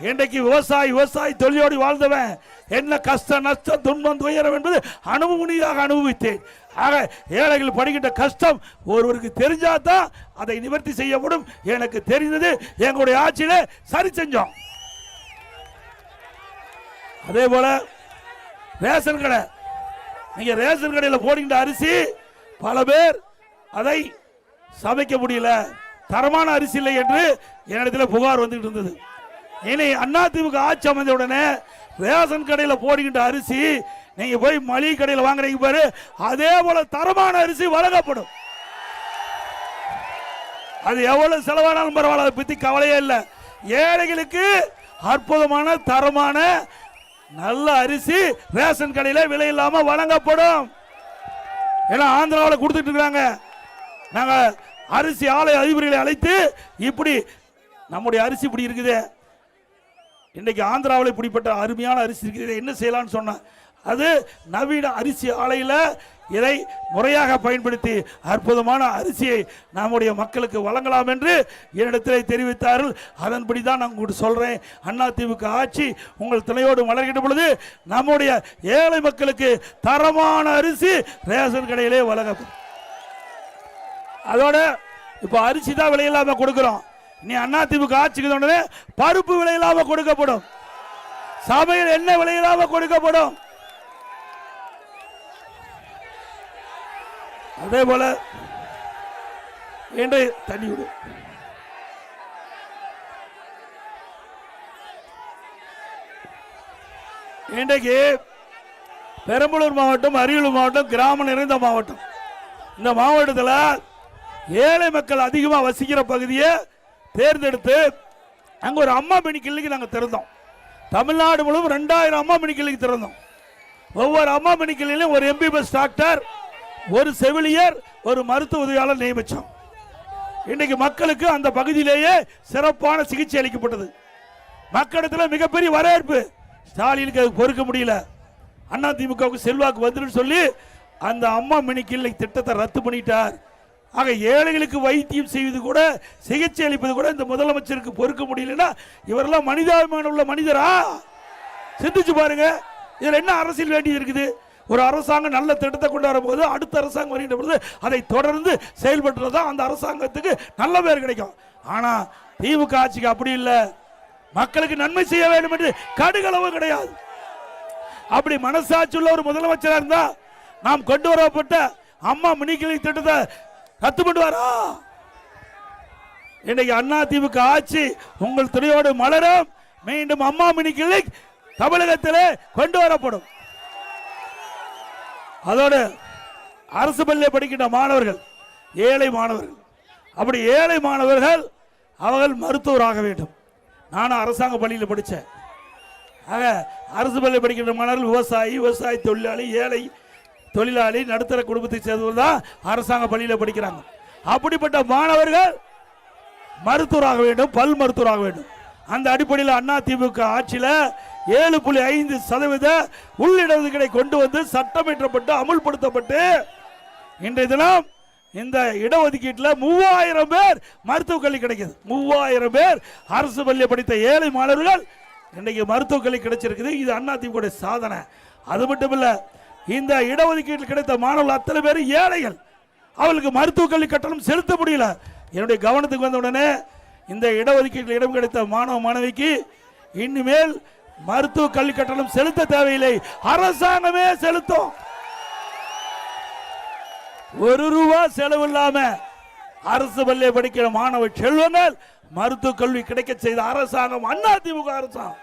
இன்றைக்கு விவசாயி தொழிலோடு வாழ்ந்தவன். என்ன கஷ்ட நஷ்டம் துன்பம் துயரம் என்பது அனுபவமாக அனுபவித்தேன். ஆக ஏழைகள் படுகின்ற கஷ்டம் ஒருவருக்கு தெரிஞ்சாதான் அதை நிவர்த்தி செய்யப்படும். எனக்கு தெரிந்தது, எங்களுடைய ஆட்சியில சரி செஞ்சோம். அதே போல ரேஷன் கடை, நீங்க ரேஷன் கடையில் போடுகின்ற அரிசி பல பேர் அதை சமைக்க முடியல, தரமான அரிசி இல்லை என்று என்னிடத்தில் புகார் வந்துட்டு இருந்தது. இனி அதிமுக ஆட்சி அமைந்த உடனே ரேஷன் கடையில் போடுகின்ற அரிசி நீங்க போய் மளிகை கடையில் வாங்குறீங்க பாரு, அதே போல தரமான அரிசி வழங்கப்படும். அது எவ்வளவு செலவானாலும் பரவாயில்ல, அதை பத்தி கவலையே இல்லை. ஏழைகளுக்கு அற்புதமான தரமான நல்ல அரிசி ரேஷன் கடையில் விலை இல்லாம வழங்கப்படும். ஏன்னா ஆந்திராவில் கொடுத்துட்டு இருக்காங்க. நாங்க அரிசி ஆலை அதிபர்களை அழைத்து இப்படி நம்முடைய அரிசி இப்படி இருக்குது, இன்னைக்கு ஆந்திராவில் இப்படிப்பட்ட அருமையான அரிசி இருக்குது, என்ன செய்யலாம்னு சொன்ன அது நவீன அரிசி ஆலையில் இதை முறையாக பயன்படுத்தி அற்புதமான அரிசியை நம்முடைய மக்களுக்கு வழங்கலாம் என்று என்னிடத்தில் தெரிவித்தார்கள். அதன்படி தான் நான் உங்களுக்கு சொல்றேன், அதிமுக ஆட்சி உங்கள் துணையோடு மலர்கின்ற பொழுது நம்முடைய ஏழை மக்களுக்கு தரமான அரிசி ரேஷன் கடையிலே வழங்கப்படும். அதோட இப்ப அரிசி தான் விலையில்லாம கொடுக்கிறோம். நீ அதிமுக ஆட்சிக்கு உடனே பருப்பு விலையில்லாம கொடுக்கப்படும், சமையல் எண்ணெய் விலையில்லாம கொடுக்கப்படும். அதே போல இன்றைய தண்ணி விடு இன்றைக்கு பெரம்பலூர் மாவட்டம், அரியலூர் மாவட்டம் கிராமம் நிறைந்த மாவட்டம். இந்த மாவட்டத்தில் ஏழை மக்கள் அதிகமாக வசிக்கிற பகுதியை தேர்ந்தெடுத்து அங்கே ஒரு அம்மா மினி கிளினிக் நாங்கள் திறந்தோம். தமிழ்நாடு முழுவதும் 2000 அம்மா மினி கிளினிக் திறந்தோம். ஒவ்வொரு அம்மா மினி கிளினிலும் ஒரு எம்பிபிஎஸ் டாக்டர், ஒரு செவிலியர், ஒரு மருத்துவ உதவியாளர் நியமித்தோம். இன்னைக்கு மக்களுக்கு அந்த பகுதியிலேயே சிறப்பான சிகிச்சை அளிக்கப்பட்டது. மக்களிடத்தில் மிகப்பெரிய வரவேற்பு. ஸ்டாலினுக்கு அது பொறுக்க முடியல, அதிமுகவுக்கு செல்வாக்கு வந்துன்னு சொல்லி அந்த அம்மா மினி கிளினிக் திட்டத்தை ரத்து பண்ணிட்டார். ஆக ஏழைகளுக்கு வைத்தியம் செய்வது கூட, சிகிச்சை அளிப்பது கூட இந்த முதலமைச்சருக்கு பொறுக்க முடியலன்னா இவரெல்லாம் மனிதாபிமானம் உள்ள மனிதரா? சிந்திச்சு பாருங்க. இதுல என்ன அரசியல் வேண்டியது இருக்குது? ஒரு அரசாங்கம் நல்ல திட்டத்தை கொண்டு வரும்போது அடுத்த அரசாங்கம் வருகின்ற பொழுது அதை தொடர்ந்து செயல்படுறதா அந்த அரசாங்கத்துக்கு நல்ல பேர் கிடைக்கும். ஆனா திமுக ஆட்சிக்கு அப்படி இல்லை. மக்களுக்கு நன்மை செய்ய வேண்டும் என்று கடுகளவு கிடையாது. அப்படி மனசாட்சி உள்ள ஒரு முதலமைச்சராக இருந்தா நாம் கொண்டு வரப்பட்ட அம்மா மினி கிளினிக் திட்டத்தை ரத்து பண்ணுவாரா? இன்னைக்கு அதிமுக ஆட்சி உங்கள் துணையோடு மலரும். மீண்டும் அம்மா மினி கிளினிக் தமிழகத்திலே கொண்டு வரப்படும். அதோடு அரசு பள்ளியில் படிக்கின்ற மாணவர்கள், ஏழை மாணவர்கள், அப்படி ஏழை மாணவர்கள் அவர்கள் மருத்துவராக வேண்டும். நானும் அரசாங்க பள்ளியில் படித்தேன். ஆக அரசு பள்ளியில் படிக்கின்ற மாணவர்கள் விவசாயி தொழிலாளி, ஏழை தொழிலாளி, நடுத்தர குடும்பத்தை சேர்ந்தவர்கள் தான் அரசாங்க பள்ளியில் படிக்கிறாங்க. அப்படிப்பட்ட மாணவர்கள் மருத்துவராக வேண்டும், பல் மருத்துவராக வேண்டும். அந்த அடிப்படையில் அதிமுக ஆட்சியில் 7.5% உள்ளிடஒதுக்கீடை கொண்டு வந்து சட்டமிற்றப்பட்டு அமுல்படுத்தப்பட்டு இன்றைய தினம் இந்த இடஒதுக்கீட்டில் 3000 பேர் மருத்துவக் கல்வி கிடைக்குது. 3000 பேர் அரசு பள்ளி படித்த ஏழை மாணவர்கள் இன்னைக்கு மருத்துவக் கல்வி கிடைச்சிருக்குது. இது அதிமுக சாதனை. அது மட்டும் இல்ல, இந்த இடஒதுக்கீட்டில் கிடைத்த மாணவர்கள் அத்தனை பேர் ஏழைகள். அவளுக்கு மருத்துவக் கல்வி கட்டணம் செலுத்த முடியல. என்னுடைய கவனத்துக்கு வந்த உடனே இந்த இடஒதுக்கீட்டில் இடம் கிடைத்த மாணவ மாணவிக்கு இனிமேல் மருத்துவ கல்வி கட்டணம் செலுத்த தேவையில்லை, அரசாங்கமே செலுத்தும். ₹1 செலவு இல்லாம அரசு பள்ளியை படிக்கிற மாணவ செல்வங்கள் மருத்துவ கல்வி கிடைக்க செய்த அரசாங்கம் அதிமுக அரசாங்கம்.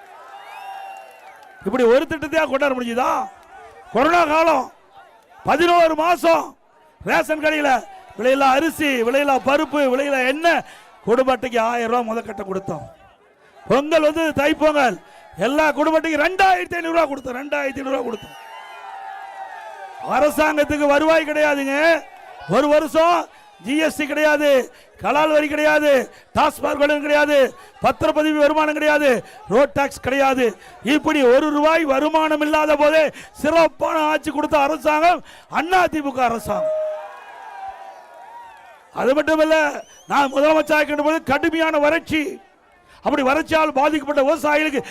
இப்படி ஒரு திட்டத்தையா கொண்டாட முடியுதா? கொரோனா காலம் 11 மாசம் ரேஷன் கடையில் விலையில்லா அரிசி, விலையில்லா பருப்பு, விலையில்லா எண்ணெய், குடும்ப அட்டைக்கு 1000 ரூபாய் முதற்கட்ட கொடுத்தோம். பொங்கல் வந்து தைப்பொங்கல் எல்லா குடும்ப அட்டைக்கு 2500 ரூபாய் கொடுத்தோம். 2500 ரூபாய் கொடுத்தோம். அரசாங்கத்துக்கு வருவாய் கிடையாதுங்க. ஒரு வருஷம் ஜிஎஸ்டி கிடையாது, கலால் வரி கிடையாது, டாஸ்மாக் வரி கிடையாது, பத்திரப்பதிவு வருமானம் கிடையாது, ரோட் டாக்ஸ் கிடையாது. இப்படி ₹1 வருமானம் இல்லாத போதே சிறப்பான ஆட்சி கொடுத்த அரசாங்கம் அதிமுக அரசாங்கம். அது மட்டுமல்ல, நான் முதலமைச்சர் போது கடுமையான வறட்சி, அப்படி வறட்சியால் பாதிக்கப்பட்ட விவசாயிகளுக்கு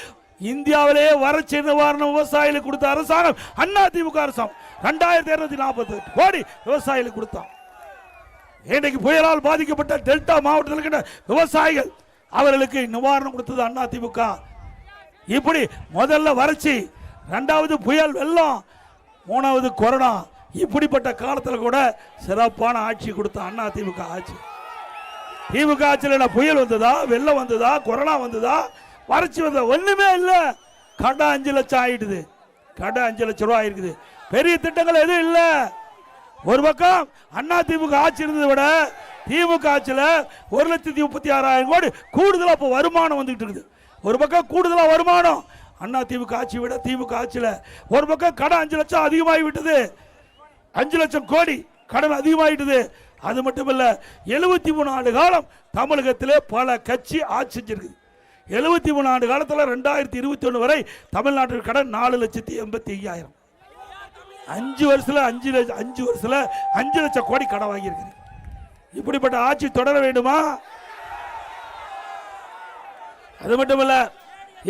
இந்தியாவிலே வறட்சி நிவாரணம் விவசாயிகளுக்கு கொடுத்த அரசாங்கம் அதிமுக அரசாங்கம். 2248 கோடி விவசாயிகளுக்கு கொடுத்தான். இன்றைக்கு புயலால் பாதிக்கப்பட்ட டெல்டா மாவட்டத்தில் இருக்கின்ற விவசாயிகள் அவர்களுக்கு நிவாரணம் கொடுத்தது அதிமுக. இப்படி முதல்ல வறட்சி, இரண்டாவது புயல் வெள்ளம், மூணாவது கொரோனா, இப்படிப்பட்ட காலத்தில் கூட சிறப்பான ஆட்சி கொடுத்த அதிமுக ஆட்சி. திமுக ஆட்சியில் புயல் வந்ததா, வெள்ளம் வந்ததா, கொரோனா வந்ததா, வறட்சி வந்ததா? ஒண்ணுமே இல்லை. கடன் 5 லட்சம் ஆயிடுது. கடன் 5 லட்சம் ரூபாய் இருக்குது. பெரிய திட்டங்கள் எதுவும் இல்லை. ஒரு பக்கம் அதிமுக ஆட்சி இருந்ததை விட திமுக ஆட்சியில் 1,36,000 கோடி கூடுதலா இப்ப வருமானம் வந்துகிட்டு இருக்குது. ஒரு பக்கம் கூடுதலா வருமானம் அதிமுக ஆட்சி விட திமுக ஆட்சியில். ஒரு பக்கம் கடன் 5 லட்சம் அதிகமாகி விட்டது. 5 லட்சம் கோடி கடன் அதிகமாகிட்டது. அது மட்டுமல்ல, 73 ஆண்டு காலம் தமிழகத்திலே பல கட்சி ஆட்சி செஞ்சிருக்கு. 73 ஆண்டு காலத்தில் 2021 வரை தமிழ்நாட்டில் கடன் 4,85,000. 5 வருஷத்துல 5 லட்சம் கோடி கடன் வாங்கியிருக்கு. இப்படிப்பட்ட ஆட்சி தொடர வேண்டுமா? அது மட்டுமல்ல,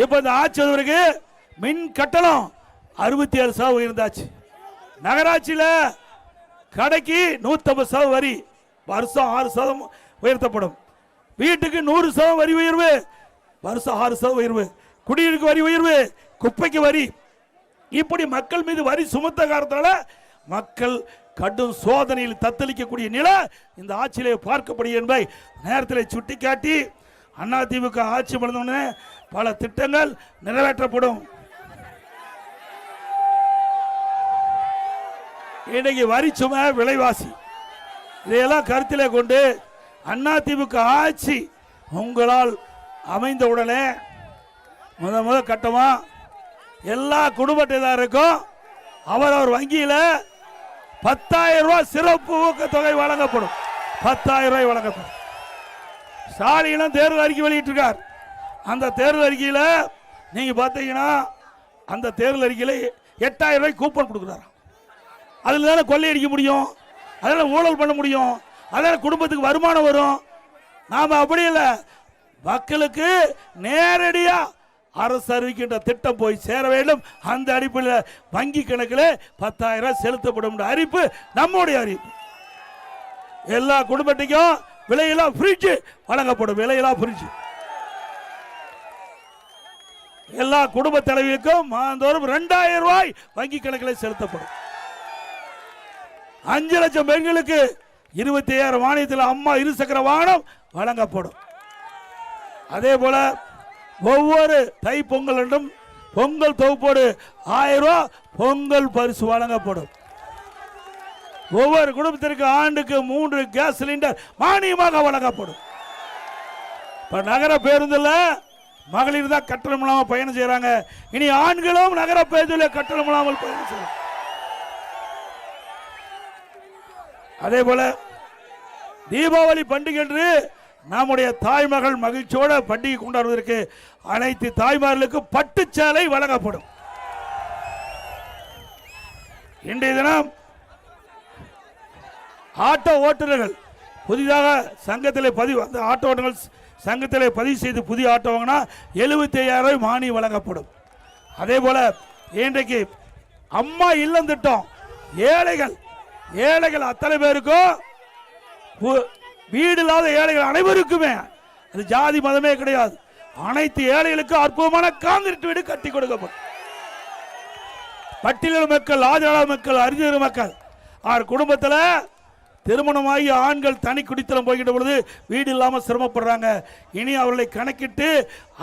இப்ப இந்த ஆட்சி வந்தவருக்கு மின் கட்டணம் 67% உயர்ந்தாச்சு. நகராட்சியில் கடைக்கு 150% வரி, வருஷம் 6% உயர்த்தப்படும். வீட்டுக்கு 100% வரி உயர்வு, வருஷம் 6% உயர்வு. குடிநீருக்கு வரி உயர்வு, குப்பைக்கு வரி. இப்படி மக்கள் மீது வரி சுமத்த காரணத்தால மக்கள் கடும் சோதனையில் தத்தளிக்கக்கூடிய நிலை இந்த ஆட்சியிலே பார்க்கப்படுகிறது என்பதை நேரத்தில் சுட்டிக்காட்டி, அதிமுக ஆட்சி பண்ண பல திட்டங்கள் நிறைவேற்றப்படும். இன்னைக்கு வரி சுமை, விலைவாசி, இதையெல்லாம் கருத்திலே கொண்டு அதிமுக ஆட்சி உங்களால் அமைந்தவுடனே முதல் கட்டமா எல்லா குடும்ப அட்டைதாரருக்கும் அவர் வங்கியில் 10,000 ரூபாய் சிறப்பு ஊக்கத்தொகை வழங்கப்படும். 10,000 ரூபாய் வழங்கப்படும். ஸ்டாலினும் தேர்தல் அறிக்கை வெளியிட்டிருக்கார். அந்த தேர்தல் அறிக்கையில் நீங்க பார்த்தீங்கன்னா அந்த தேர்தல் அறிக்கையில் 8,000 ரூபாய் கூப்பன் கொடுக்குறாரு. அதில் தானே கொள்ளையடிக்க முடியும், அதில் ஊழல் பண்ண முடியும், அதில் குடும்பத்துக்கு வருமானம் வரும். நாம் அப்படி இல்லை, மக்களுக்கு நேரடியாக அரசு அறிவிக்கின்ற திட்டம் போய் சேர வேண்டும். அந்த அடிப்படையில் வங்கி கணக்கில் 10,000 ரூபாய் செலுத்தப்படும் அறிவிப்பு நம்முடைய அறிவிப்பு. எல்லா குடும்பத்தையும் விலையில்லா ஃப்ரிட்ஜ் வழங்கப்படும். விலையில்லா ஃப்ரிட்ஜ் எல்லா குடும்ப தலைவிக்கும் மாதந்தோறும் 2,000 ரூபாய் வங்கி கணக்கில் செலுத்தப்படும். 5 லட்சம் பெண்களுக்கு 25,000 மானியத்தில் அம்மா இருசக்கர வாகனம் வழங்கப்படும். அதே போல ஒவ்வொரு தை பொங்கல் என்றும் பொங்கல் தொகுப்போடு 1000 ரூபாய் பொங்கல் பரிசு வழங்கப்படும். ஒவ்வொரு குடும்பத்திற்கு ஆண்டுக்கு 3 கேஸ் சிலிண்டர் மானியமாக வழங்கப்படும். இப்ப நகர பேருந்தில் மகளிர் தான் கட்டணம் இல்லாமல் பயணம் செய்யறாங்க. இனி ஆண்களும் நகர பேருந்தில் கட்டணம் இல்லாமல் பயணம் செய்யலாம். அதே போல தீபாவளி பண்டிகை என்று நம்முடைய தாய்மகள் மகிழ்ச்சியோட பண்டிகை கொண்டாடுவதற்கு அனைத்து தாய்மார்களுக்கும் பட்டுச்சேலை வழங்கப்படும். இன்றைய தினம் ஆட்டோ ஓட்டுநர்கள் புதிதாக சங்கத்திலே பதிவு அந்த ஆட்டோ ஓட்டுநர்கள் சங்கத்திலே பதிவு செய்து புதிய ஆட்டோ வாங்கினா 75,000 மானியம் வழங்கப்படும். அதே போல இன்றைக்கு அம்மா இல்லம் திட்டம் ஏழைகள் அத்தனை பேருக்கும் வீடு இல்லாத ஏழைகள் அனைவருக்குமே அது ஜாதி மதமே கிடையாது. அனைத்து ஏழைகளுக்கும் அற்புதமான காங்கிரீட் வீடு கட்டி கொடுக்கப்படும். பட்டியல் மக்கள், ஆதிவாசி மக்கள், அறிஞர் மக்கள் குடும்பத்தில் திருமணமாகி ஆண்கள் தனி குடித்தனம் போய்கிட்ட பொழுது வீடு இல்லாமல் சிரமப்படுறாங்க. இனி அவர்களை கணக்கிட்டு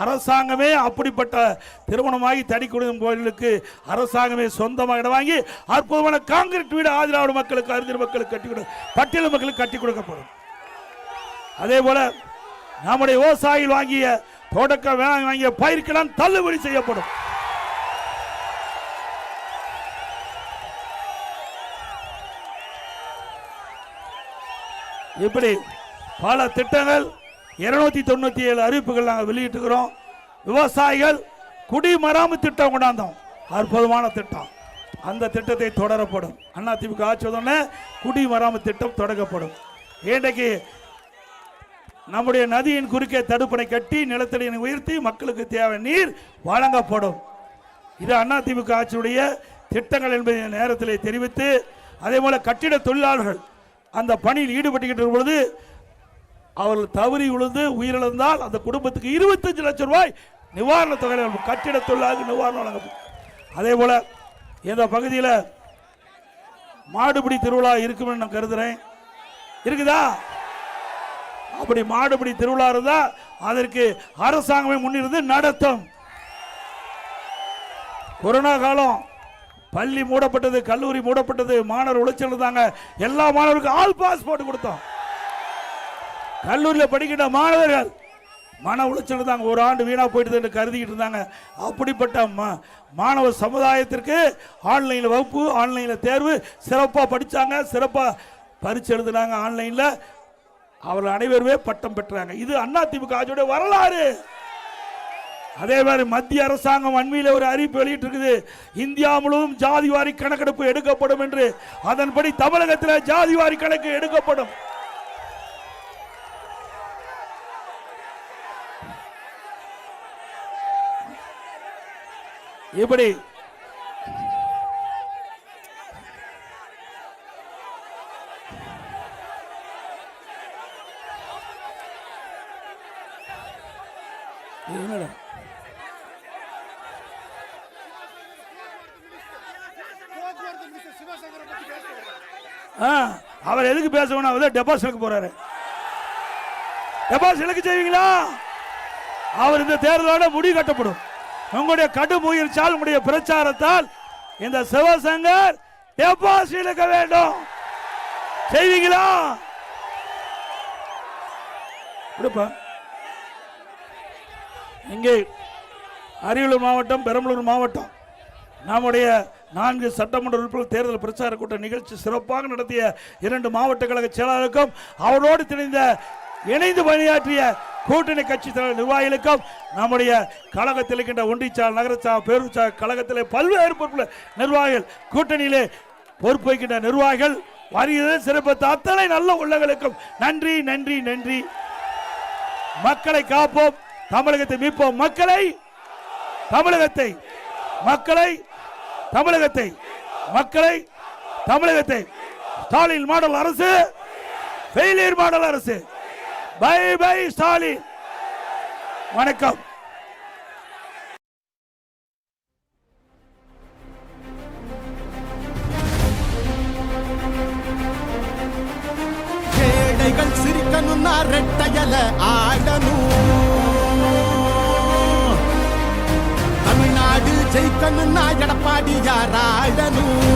அரசாங்கமே அப்படிப்பட்ட திருமணமாகி தனி குடித்தனம் கோயிலுக்கு அரசாங்கமே சொந்தமாக இடம் வாங்கி அற்புதமான காங்கிரீட் வீடு ஆதிராவிட மக்களுக்கு, அறிஞர் மக்களுக்கு கட்டி கொடு, பட்டியல் மக்களுக்கு கட்டி கொடுக்கப்படும். அதே போல நம்முடைய விவசாயிகள் வாங்கிய தொடக்க வேளாண் வாங்கிய பயிர்க்கெல்லாம் தள்ளுபடி செய்யப்படும். இப்படி பல திட்டங்கள் 297 அறிவிப்புகள் நாங்கள் வெளியிட்டுக்கிறோம். விவசாயிகள் குடிமராமத்து திட்டம் கொண்டாந்தோம், அற்புதமான திட்டம். அந்த திட்டத்தை தொடரப்படும். அதிமுக ஆட்சி வந்தோடனே குடிமராமத்து திட்டம் தொடங்கப்படும். இன்றைக்கு நம்முடைய நதியின் குறுக்கே தடுப்பணை கட்டி நிலத்தடியை உயர்த்தி மக்களுக்கு தேவை நீர் வழங்கப்படும். இது அதிமுக ஆட்சியுடைய திட்டங்கள் என்பதை நேரத்தில் தெரிவித்து, அதே போல கட்டிட தொழிலாளர்கள் அந்த பணியில் ஈடுபட்டுக்கிட்டு பொழுது அவர்கள் தவறி விழுந்து உயிரிழந்தால் அந்த குடும்பத்துக்கு 25 லட்சம் ரூபாய் நிவாரண தொகை கட்டிட தொழிலாளர்கள் நிவாரணம் வழங்கப்படும். அதே போல இந்த பகுதியில் மாடுபிடி திருவிழா இருக்கும் நான் கருதுறேன். இருக்குதா? அப்படி மாடுபிடி திருவிழா இருந்தா அதற்கு அரசாங்கமே முன்னிருந்து நடத்தும். கொரோனா காலம், பள்ளி மூடப்பட்டது, கல்லூரி மூடப்பட்டது, மாணவர் உளைச்சல் இருந்தாங்க. எல்லா மாணவருக்கும் ஆல் பாஸ் போட்டு கொடுத்தோம். கல்லூரியில் படிக்கின்ற மாணவர்கள் மன உளைச்சல் இருந்தாங்க, ஒரு ஆண்டு வீணா போயிட்டு என்று கருதிக்கிட்டு இருந்தாங்க. அப்படிப்பட்ட மாணவர் சமுதாயத்திற்கு ஆன்லைனில் வகுப்பு, ஆன்லைனில் தேர்வு, சிறப்பாக படித்தாங்க, சிறப்பாக பரீட்சை எழுதினாங்க ஆன்லைனில். அவர்கள் அனைவருமே பட்டம் பெற்றாங்க. இது அதிமுக ஆட்சியுடைய வரலாறு. அதே மாதிரி மத்திய அரசாங்கம் அண்மையில் ஒரு அறிவிப்பு வெளியிட்டிருக்குது, இந்தியா முழுவதும் ஜாதிவாரி கணக்கெடுப்பு எடுக்கப்படும் என்று. அதன்படி தமிழகத்தில் ஜாதிவாரி கணக்கு எடுக்கப்படும். இப்படி அவர் எதுக்கு பேசணும்? அவர் டெபாசிட் போறாரு. டெபாசிட் செய்வீங்களா? அவர் இந்த தேர்தலோட முடி கட்டப்படும். உங்களுடைய கடும் முயற்சியால், உங்களுடைய பிரச்சாரத்தால் இந்த சிவசங்கர் டெபாசிட் இழக்க வேண்டும். செய்வீங்களா? இங்கே அரியலூர் மாவட்டம், பெரம்பலூர் மாவட்டம் நம்முடைய 4 சட்டமன்ற உறுப்பினர் தேர்தல் பிரச்சார கூட்ட நிகழ்ச்சி சிறப்பாக நடத்திய 2 மாவட்ட கழக செயலாளருக்கும் அவரோடு இணைந்து பணியாற்றிய கூட்டணி கட்சி தலைவர் நிர்வாகிகளுக்கும், நம்முடைய கழகத்தில் இருக்கின்ற ஒன்றிச்சால், நகரச்சால், பேரூர்ச்சால் கழகத்திலே பல்வேறு பொறுப்பு நிர்வாகிகள், கூட்டணியிலே பொறுப்பு வைக்கின்ற நிர்வாகிகள், வருகிறது சிறப்பித்த அத்தனை நல்ல உள்ளங்களுக்கும் நன்றி நன்றி நன்றி. மக்களை காப்போம், தமிழகத்தை மீட்போம். தமிழகத்தை ஸ்டாலின் மாடல் அரசு, ஃபெயிலியர் மாடல் அரசு. Bye bye Stalin. வணக்கம். ஏழைகள் சிரிக்கணும்னா ரெட்டையல ஆடணும், தமிழ்நாடு ஜெயிக்கணும்னா எடப்பாடி யாராடணும்.